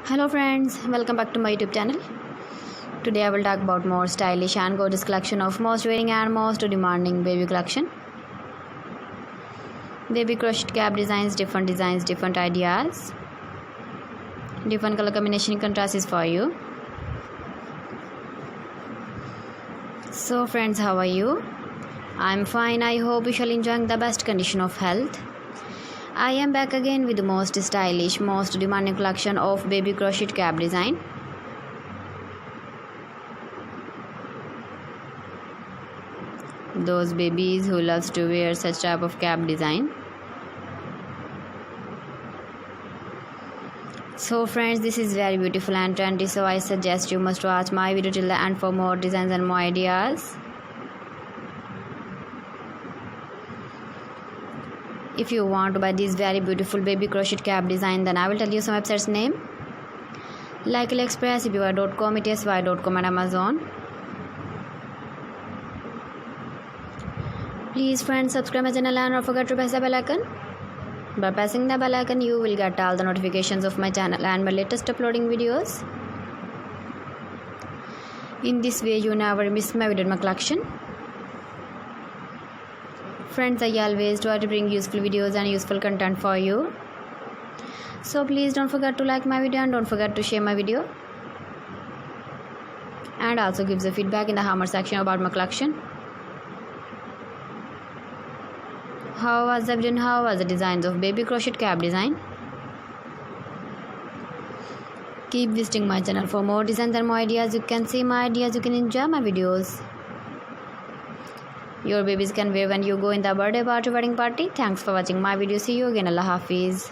Hello friends, welcome back to my YouTube channel. Today I will talk about more stylish and gorgeous collection of most wearing and most demanding baby collection. Baby crochet cap designs, different ideas, different color combination contrasts for you. So friends, how are you? I'm fine. I hope you shall enjoying the best condition of health. I am back again with the most stylish, most demanding collection of baby crochet cap design. Those babies who loves to wear such type of cap design. So friends, this is very beautiful and trendy, so I suggest you must watch my video till the end for more designs and more ideas. If you want to buy this very beautiful baby crochet cap design, then I will tell you some websites name like AliExpress, eBay.com, etsy.com and Amazon. Please friends, subscribe my channel and don't forget to press the bell icon. By pressing the bell icon, you will get all the notifications of my channel and my latest uploading videos. In this way, you never miss my video in my collection. Friends, I always try to bring useful videos and useful content for you. So please don't forget to like my video and don't forget to share my video. And also give the feedback in the comment section about my collection. How was the video and how was the designs of baby crochet cap design? Keep visiting my channel for more designs and more ideas. You can see my ideas, you can enjoy my videos. Your babies can wear when you go in the birthday party, wedding party. Thanks for watching my video. See you again. Allah Hafiz.